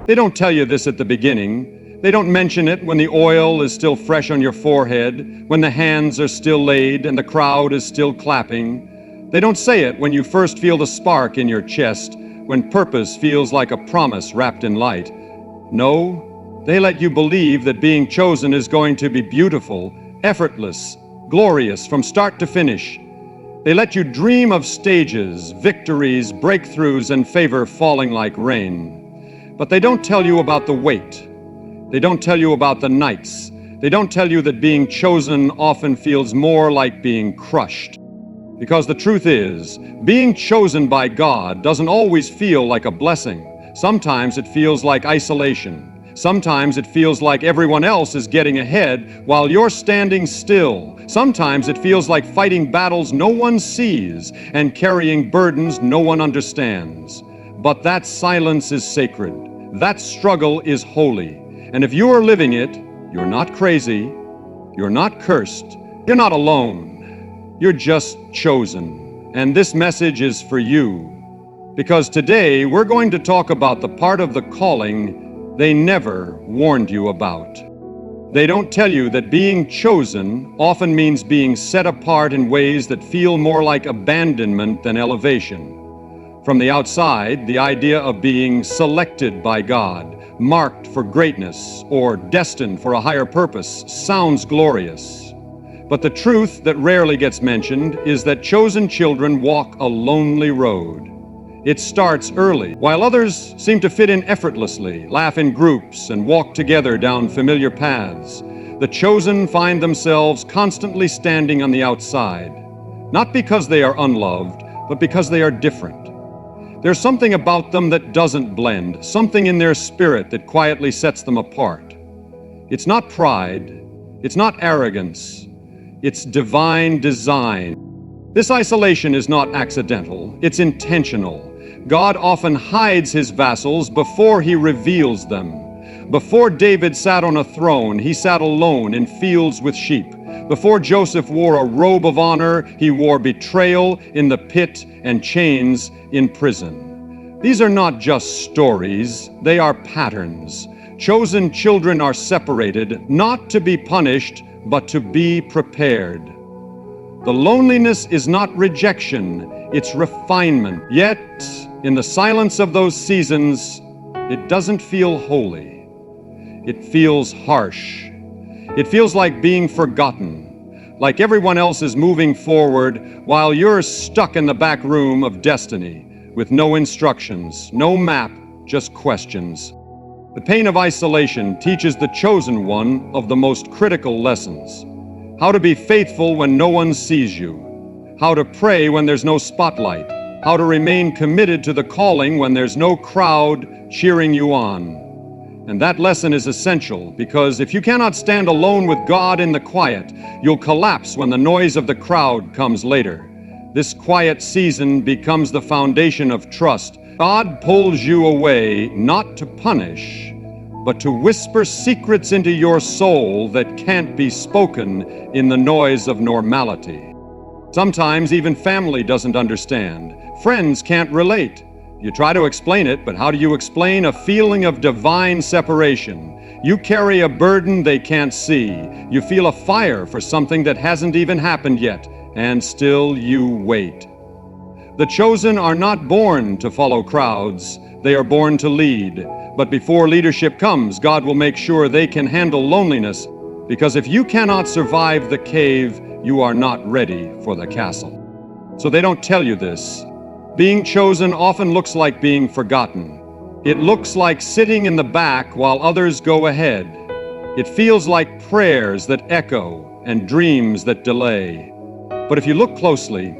They don't tell you this at the beginning. They don't mention it when the oil is still fresh on your forehead, when the hands are still laid and the crowd is still clapping. They don't say it when you first feel the spark in your chest, when purpose feels like a promise wrapped in light. No, they let you believe that being chosen is going to be beautiful, effortless, glorious from start to finish. They let you dream of stages, victories, breakthroughs, and favor falling like rain. But they don't tell you about the wait. They don't tell you about the nights. They don't tell you that being chosen often feels more like being crushed. Because the truth is, being chosen by God doesn't always feel like a blessing. Sometimes it feels like isolation. Sometimes it feels like everyone else is getting ahead while you're standing still. Sometimes it feels like fighting battles no one sees and carrying burdens no one understands. But that silence is sacred. That struggle is holy. And if you are living it, you're not crazy, you're not cursed, you're not alone. You're just chosen. And this message is for you. Because today we're going to talk about the part of the calling they never warned you about. They don't tell you that being chosen often means being set apart in ways that feel more like abandonment than elevation. From the outside, the idea of being selected by God, marked for greatness, or destined for a higher purpose sounds glorious. But the truth that rarely gets mentioned is that chosen children walk a lonely road. It starts early, while others seem to fit in effortlessly, laugh in groups, and walk together down familiar paths. The chosen find themselves constantly standing on the outside, not because they are unloved, but because they are different. There's something about them that doesn't blend, something in their spirit that quietly sets them apart. It's not pride, it's not arrogance, it's divine design. This isolation is not accidental, it's intentional. God often hides his vassals before he reveals them. Before David sat on a throne, he sat alone in fields with sheep. Before Joseph wore a robe of honor, he wore betrayal in the pit and chains in prison. These are not just stories, they are patterns. Chosen children are separated, not to be punished, but to be prepared. The loneliness is not rejection, it's refinement. Yet, in the silence of those seasons, it doesn't feel holy. It feels harsh. It feels like being forgotten, like everyone else is moving forward while you're stuck in the back room of destiny with no instructions, no map, just questions. The pain of isolation teaches the chosen one of the most critical lessons. How to be faithful when no one sees you. How to pray when there's no spotlight. How to remain committed to the calling when there's no crowd cheering you on. And that lesson is essential because if you cannot stand alone with God in the quiet, you'll collapse when the noise of the crowd comes later. This quiet season becomes the foundation of trust. God pulls you away not to punish, but to whisper secrets into your soul that can't be spoken in the noise of normality. Sometimes even family doesn't understand. Friends can't relate. You try to explain it, but how do you explain a feeling of divine separation? You carry a burden they can't see. You feel a fire for something that hasn't even happened yet, and still you wait. The chosen are not born to follow crowds. They are born to lead. But before leadership comes, God will make sure they can handle loneliness, because if you cannot survive the cave, you are not ready for the castle. So they don't tell you this. Being chosen often looks like being forgotten. It looks like sitting in the back while others go ahead. It feels like prayers that echo and dreams that delay. But if you look closely,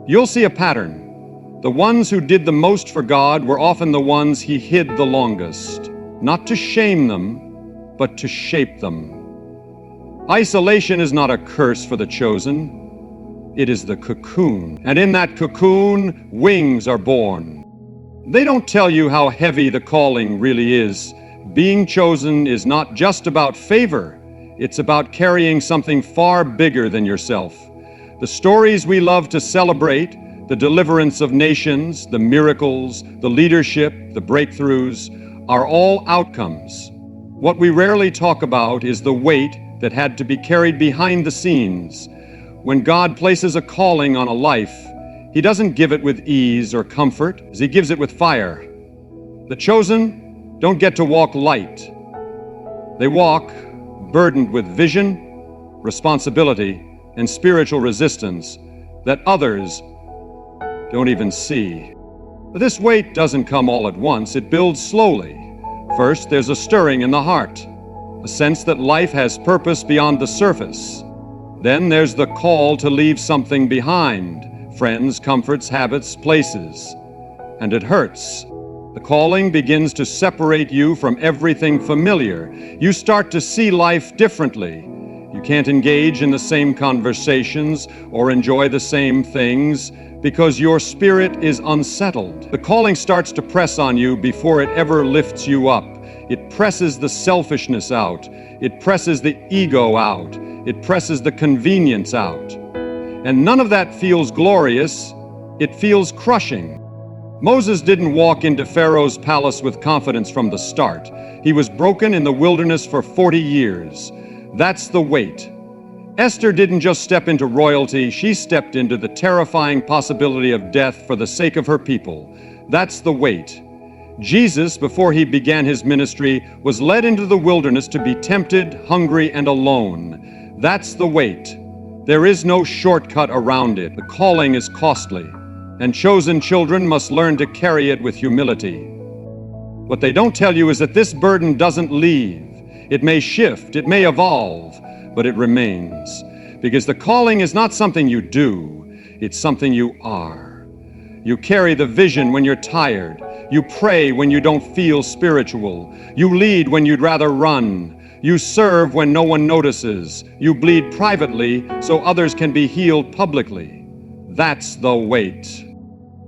you'll see a pattern. The ones who did the most for God were often the ones he hid the longest, not to shame them, but to shape them. Isolation is not a curse for the chosen. It is the cocoon, and in that cocoon, wings are born. They don't tell you how heavy the calling really is. Being chosen is not just about favor. It's about carrying something far bigger than yourself. The stories we love to celebrate, the deliverance of nations, the miracles, the leadership, the breakthroughs, are all outcomes. What we rarely talk about is the weight that had to be carried behind the scenes. When God places a calling on a life, He doesn't give it with ease or comfort, as He gives it with fire. The chosen don't get to walk light. They walk burdened with vision, responsibility, and spiritual resistance that others don't even see. But this weight doesn't come all at once. It builds slowly. First, there's a stirring in the heart, a sense that life has purpose beyond the surface. Then there's the call to leave something behind, friends, comforts, habits, places. And it hurts. The calling begins to separate you from everything familiar. You start to see life differently. You can't engage in the same conversations or enjoy the same things because your spirit is unsettled. The calling starts to press on you before it ever lifts you up. It presses the selfishness out. It presses the ego out. It presses the convenience out. And none of that feels glorious. It feels crushing. Moses didn't walk into Pharaoh's palace with confidence from the start. He was broken in the wilderness for 40 years. That's the weight. Esther didn't just step into royalty, she stepped into the terrifying possibility of death for the sake of her people. That's the weight. Jesus, before he began his ministry, was led into the wilderness to be tempted, hungry, and alone. That's the weight. There is no shortcut around it. The calling is costly, and chosen children must learn to carry it with humility. What they don't tell you is that this burden doesn't leave. It may shift, it may evolve, but it remains. Because the calling is not something you do, it's something you are. You carry the vision when you're tired. You pray when you don't feel spiritual. You lead when you'd rather run. You serve when no one notices. You bleed privately so others can be healed publicly. That's the weight.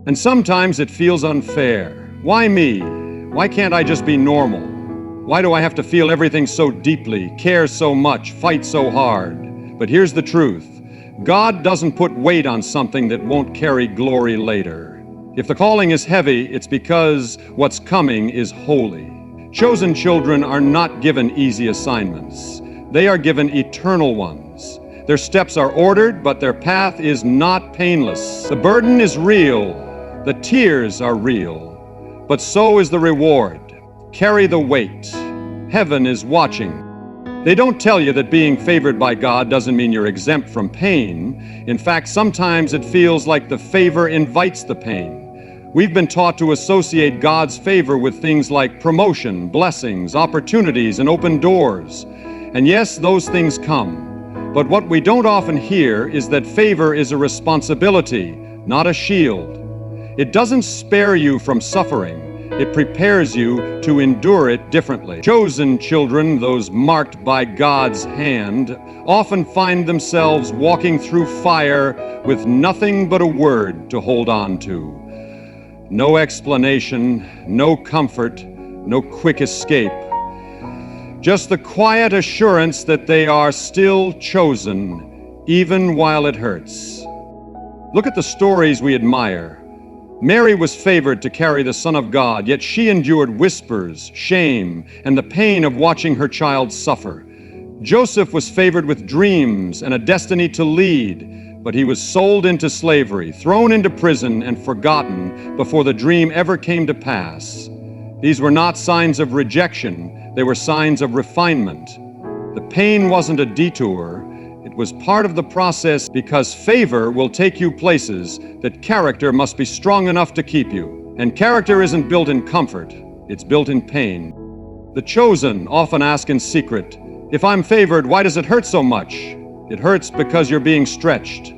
And sometimes it feels unfair. Why me? Why can't I just be normal? Why do I have to feel everything so deeply, care so much, fight so hard? But here's the truth. God doesn't put weight on something that won't carry glory later. If the calling is heavy, it's because what's coming is holy. Chosen children are not given easy assignments. They are given eternal ones. Their steps are ordered, but their path is not painless. The burden is real. The tears are real. But so is the reward. Carry the weight. Heaven is watching. They don't tell you that being favored by God doesn't mean you're exempt from pain. In fact, sometimes it feels like the favor invites the pain. We've been taught to associate God's favor with things like promotion, blessings, opportunities, and open doors. And yes, those things come. But what we don't often hear is that favor is a responsibility, not a shield. It doesn't spare you from suffering. It prepares you to endure it differently. Chosen children, those marked by God's hand, often find themselves walking through fire with nothing but a word to hold on to. No explanation, no comfort, no quick escape. Just the quiet assurance that they are still chosen, even while it hurts. Look at the stories we admire. Mary was favored to carry the Son of God, yet she endured whispers, shame, and the pain of watching her child suffer. Joseph was favored with dreams and a destiny to lead, but he was sold into slavery, thrown into prison, and forgotten before the dream ever came to pass. These were not signs of rejection, they were signs of refinement. The pain wasn't a detour. It was part of the process, because favor will take you places that character must be strong enough to keep you. And character isn't built in comfort, it's built in pain. The chosen often ask in secret, if I'm favored, why does it hurt so much? It hurts because you're being stretched.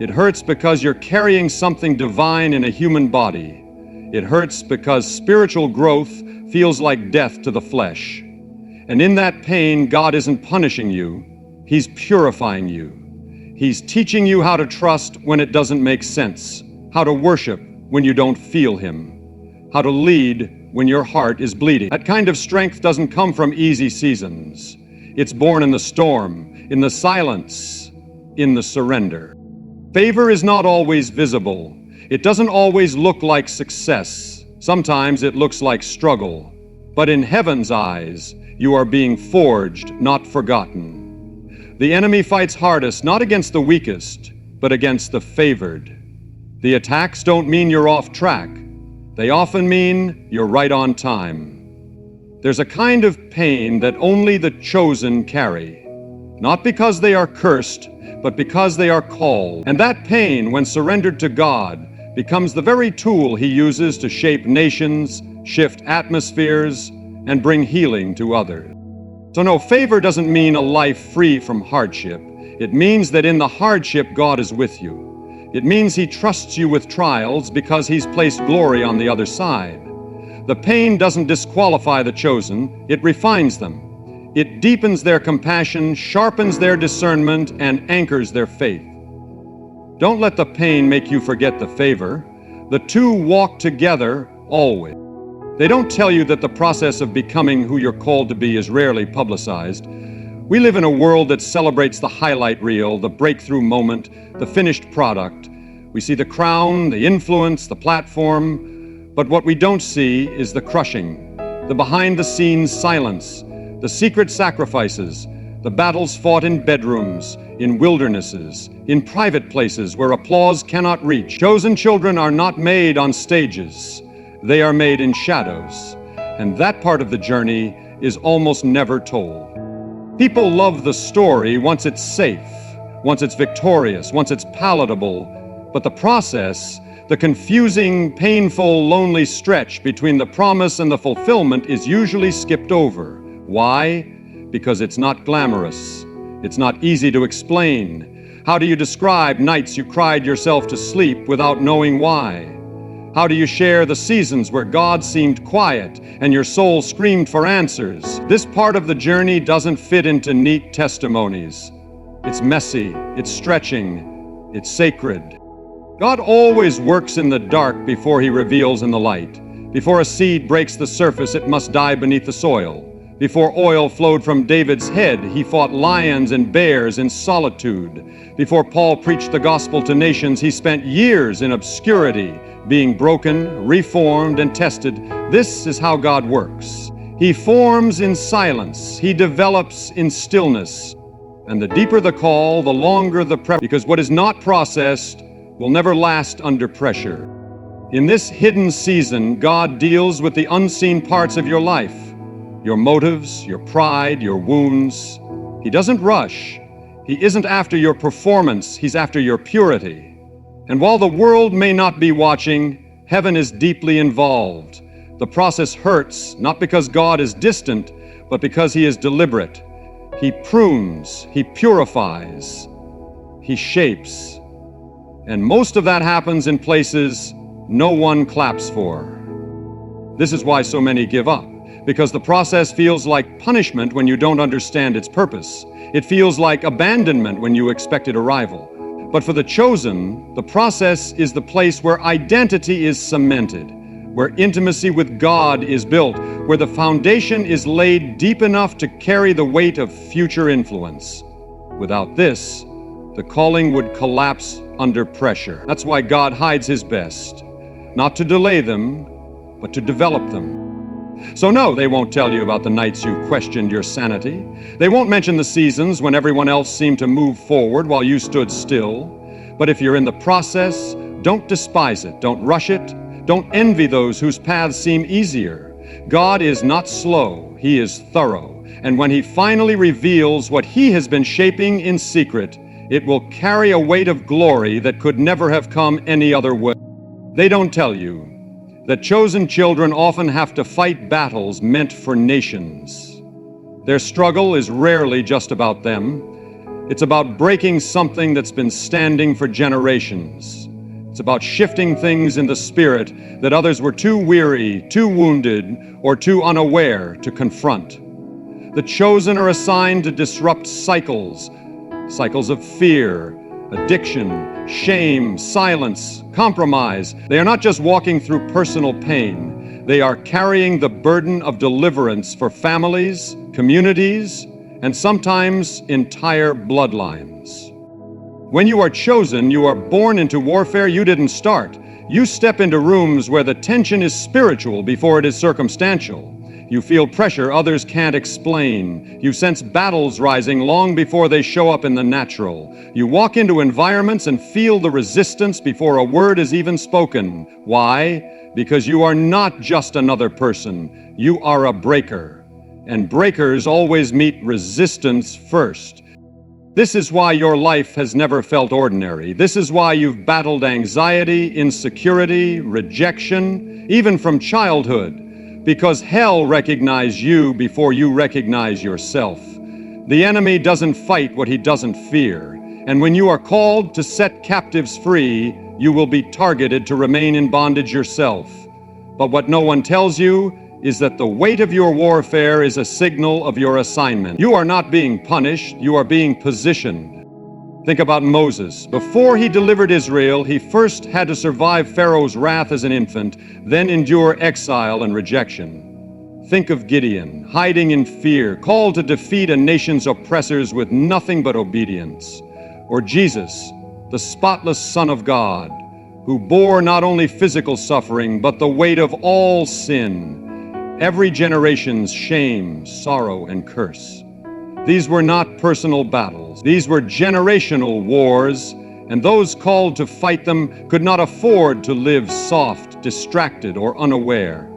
It hurts because you're carrying something divine in a human body. It hurts because spiritual growth feels like death to the flesh. And in that pain, God isn't punishing you. He's purifying you. He's teaching you how to trust when it doesn't make sense, how to worship when you don't feel Him, how to lead when your heart is bleeding. That kind of strength doesn't come from easy seasons. It's born in the storm, in the silence, in the surrender. Favor is not always visible. It doesn't always look like success. Sometimes it looks like struggle. But in heaven's eyes, you are being forged, not forgotten. The enemy fights hardest not against the weakest, but against the favored. The attacks don't mean you're off track. They often mean you're right on time. There's a kind of pain that only the chosen carry, not because they are cursed, but because they are called. And that pain, when surrendered to God, becomes the very tool He uses to shape nations, shift atmospheres, and bring healing to others. So no, favor doesn't mean a life free from hardship. It means that in the hardship, God is with you. It means He trusts you with trials because He's placed glory on the other side. The pain doesn't disqualify the chosen, it refines them. It deepens their compassion, sharpens their discernment, and anchors their faith. Don't let the pain make you forget the favor. The two walk together always. They don't tell you that the process of becoming who you're called to be is rarely publicized. We live in a world that celebrates the highlight reel, the breakthrough moment, the finished product. We see the crown, the influence, the platform, but what we don't see is the crushing, the behind-the-scenes silence, the secret sacrifices, the battles fought in bedrooms, in wildernesses, in private places where applause cannot reach. Chosen children are not made on stages. They are made in shadows, and that part of the journey is almost never told. People love the story once it's safe, once it's victorious, once it's palatable, but the process, the confusing, painful, lonely stretch between the promise and the fulfillment is usually skipped over. Why? Because it's not glamorous. It's not easy to explain. How do you describe nights you cried yourself to sleep without knowing why? How do you share the seasons where God seemed quiet and your soul screamed for answers? This part of the journey doesn't fit into neat testimonies. It's messy, it's stretching, it's sacred. God always works in the dark before He reveals in the light. Before a seed breaks the surface, it must die beneath the soil. Before oil flowed from David's head, he fought lions and bears in solitude. Before Paul preached the gospel to nations, he spent years in obscurity, being broken, reformed, and tested. This is how God works. He forms in silence. He develops in stillness. And the deeper the call, the longer the prep, because what is not processed will never last under pressure. In this hidden season, God deals with the unseen parts of your life. Your motives, your pride, your wounds. He doesn't rush. He isn't after your performance, He's after your purity. And while the world may not be watching, heaven is deeply involved. The process hurts, not because God is distant, but because He is deliberate. He prunes, He purifies, He shapes. And most of that happens in places no one claps for. This is why so many give up. Because the process feels like punishment when you don't understand its purpose. It feels like abandonment when you expected arrival. But for the chosen, the process is the place where identity is cemented, where intimacy with God is built, where the foundation is laid deep enough to carry the weight of future influence. Without this, the calling would collapse under pressure. That's why God hides His best, not to delay them, but to develop them. So no, they won't tell you about the nights you questioned your sanity. They won't mention the seasons when everyone else seemed to move forward while you stood still. But if you're in the process, don't despise it, don't rush it, don't envy those whose paths seem easier. God is not slow, He is thorough. And when He finally reveals what He has been shaping in secret, it will carry a weight of glory that could never have come any other way. They don't tell you that chosen children often have to fight battles meant for nations. Their struggle is rarely just about them. It's about breaking something that's been standing for generations. It's about shifting things in the spirit that others were too weary, too wounded, or too unaware to confront. The chosen are assigned to disrupt cycles of fear, addiction, shame, silence, compromise. They are not just walking through personal pain. They are carrying the burden of deliverance for families, communities, and sometimes entire bloodlines. When you are chosen, you are born into warfare you didn't start. You step into rooms where the tension is spiritual before it is circumstantial. You feel pressure others can't explain. You sense battles rising long before they show up in the natural. You walk into environments and feel the resistance before a word is even spoken. Why? Because you are not just another person. You are a breaker. And breakers always meet resistance first. This is why your life has never felt ordinary. This is why you've battled anxiety, insecurity, rejection, even from childhood. Because hell recognized you before you recognize yourself. The enemy doesn't fight what he doesn't fear. And when you are called to set captives free, you will be targeted to remain in bondage yourself. But what no one tells you is that the weight of your warfare is a signal of your assignment. You are not being punished, you are being positioned. Think about Moses. Before he delivered Israel, he first had to survive Pharaoh's wrath as an infant, then endure exile and rejection. Think of Gideon, hiding in fear, called to defeat a nation's oppressors with nothing but obedience. Or Jesus, the spotless Son of God, who bore not only physical suffering, but the weight of all sin, every generation's shame, sorrow, and curse. These were not personal battles. These were generational wars, and those called to fight them could not afford to live soft, distracted, or unaware.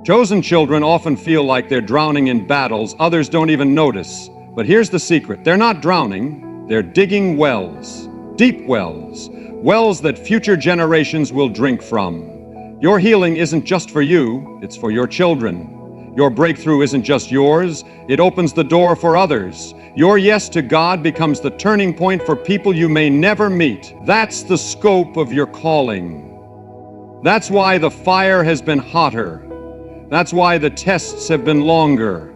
Chosen children often feel like they're drowning in battles others don't even notice. But here's the secret. They're not drowning. They're digging wells, deep wells, wells that future generations will drink from. Your healing isn't just for you, it's for your children. Your breakthrough isn't just yours, it opens the door for others. Your yes to God becomes the turning point for people you may never meet. That's the scope of your calling. That's why the fire has been hotter. That's why the tests have been longer.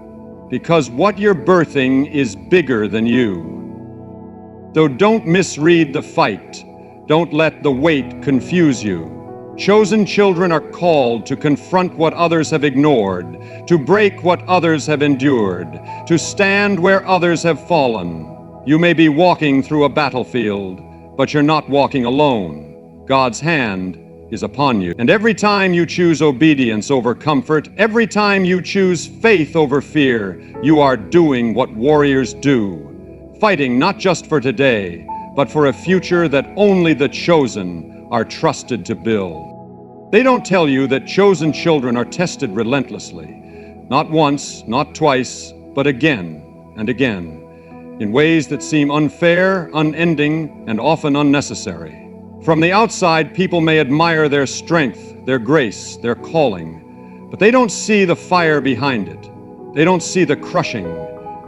Because what you're birthing is bigger than you. So don't misread the fight. Don't let the weight confuse you. Chosen children are called to confront what others have ignored, to break what others have endured, to stand where others have fallen. You may be walking through a battlefield, but you're not walking alone. God's hand is upon you. And every time you choose obedience over comfort, every time you choose faith over fear, you are doing what warriors do, fighting not just for today, but for a future that only the chosen are trusted to build. They don't tell you that chosen children are tested relentlessly, not once, not twice, but again and again, in ways that seem unfair, unending, and often unnecessary. From the outside, people may admire their strength, their grace, their calling, but they don't see the fire behind it. They don't see the crushing.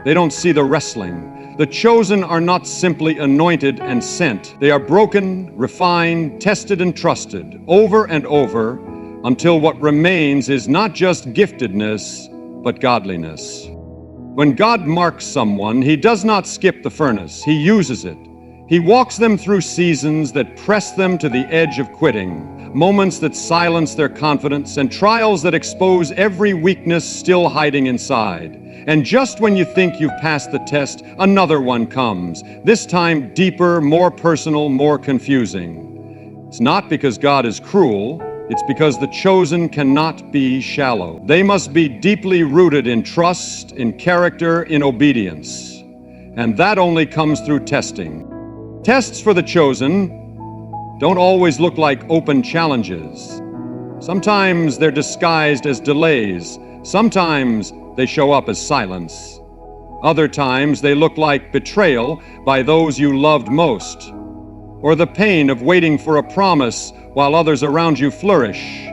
They don't see the wrestling. The chosen are not simply anointed and sent. They are broken, refined, tested, and trusted over and over until what remains is not just giftedness, but godliness. When God marks someone, He does not skip the furnace. He uses it. He walks them through seasons that press them to the edge of quitting, moments that silence their confidence, and trials that expose every weakness still hiding inside. And just when you think you've passed the test, another one comes, this time deeper, more personal, more confusing. It's not because God is cruel, it's because the chosen cannot be shallow. They must be deeply rooted in trust, in character, in obedience. And that only comes through testing. Tests for the chosen don't always look like open challenges. Sometimes they're disguised as delays. Sometimes they show up as silence. Other times they look like betrayal by those you loved most, or the pain of waiting for a promise while others around you flourish.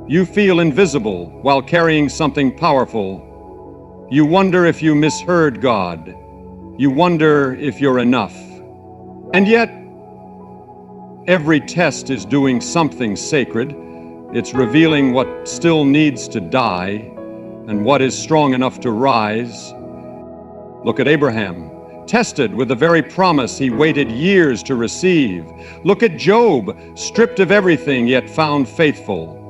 You feel invisible while carrying something powerful. You wonder if you misheard God. You wonder if you're enough. And yet, every test is doing something sacred. It's revealing what still needs to die and what is strong enough to rise. Look at Abraham, tested with the very promise he waited years to receive. Look at Job, stripped of everything yet found faithful.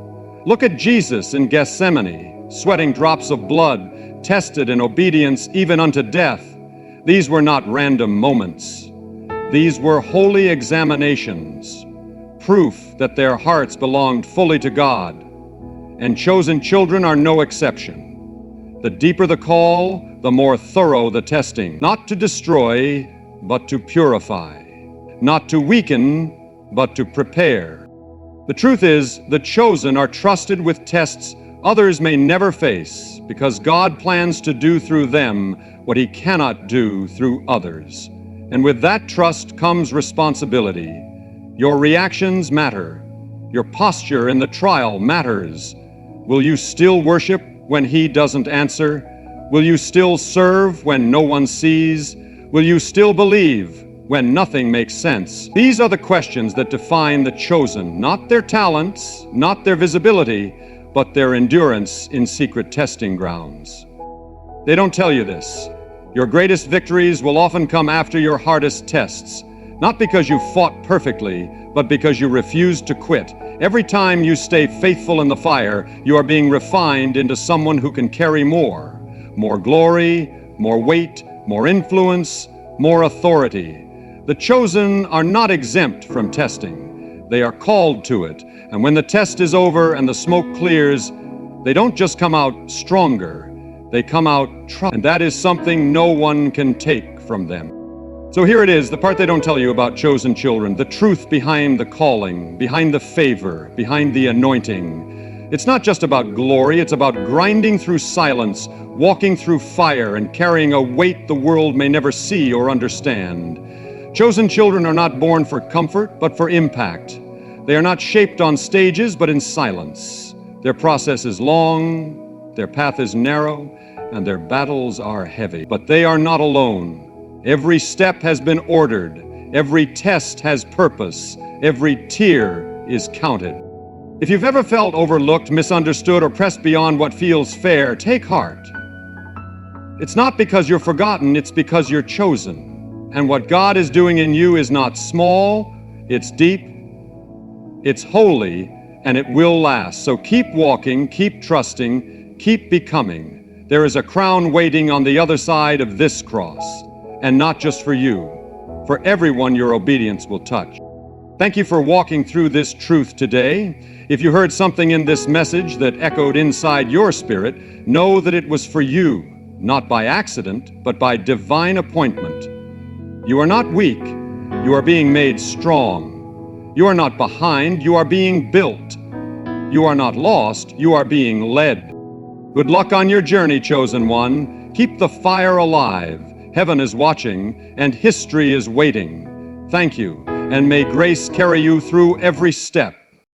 Look at Jesus in Gethsemane, sweating drops of blood, tested in obedience even unto death. These were not random moments. These were holy examinations, proof that their hearts belonged fully to God. And chosen children are no exception. The deeper the call, the more thorough the testing. Not to destroy, but to purify. Not to weaken, but to prepare. The truth is, the chosen are trusted with tests others may never face, because God plans to do through them what He cannot do through others. And with that trust comes responsibility. Your reactions matter. Your posture in the trial matters. Will you still worship when He doesn't answer? Will you still serve when no one sees? Will you still believe when nothing makes sense? These are the questions that define the chosen, not their talents, not their visibility, but their endurance in secret testing grounds. They don't tell you this. Your greatest victories will often come after your hardest tests, not because you fought perfectly, but because you refused to quit. Every time you stay faithful in the fire, you are being refined into someone who can carry more glory, more weight, more influence, more authority. The chosen are not exempt from testing. They are called to it. And when the test is over and the smoke clears, they don't just come out stronger, they come out trusted. And that is something no one can take from them. So here it is, the part they don't tell you about chosen children, the truth behind the calling, behind the favor, behind the anointing. It's not just about glory, it's about grinding through silence, walking through fire, and carrying a weight the world may never see or understand. Chosen children are not born for comfort, but for impact. They are not shaped on stages, but in silence. Their process is long, their path is narrow, and their battles are heavy. But they are not alone. Every step has been ordered. Every test has purpose. Every tear is counted. If you've ever felt overlooked, misunderstood, or pressed beyond what feels fair, take heart. It's not because you're forgotten, it's because you're chosen. And what God is doing in you is not small, it's deep, it's holy, and it will last. So keep walking, keep trusting, keep becoming. There is a crown waiting on the other side of this cross, and not just for you, for everyone your obedience will touch. Thank you for walking through this truth today. If you heard something in this message that echoed inside your spirit, know that it was for you, not by accident, but by divine appointment. You are not weak, you are being made strong. You are not behind, you are being built. You are not lost, you are being led. Good luck on your journey, chosen one. Keep the fire alive. Heaven is watching, and history is waiting. Thank you, and may grace carry you through every step.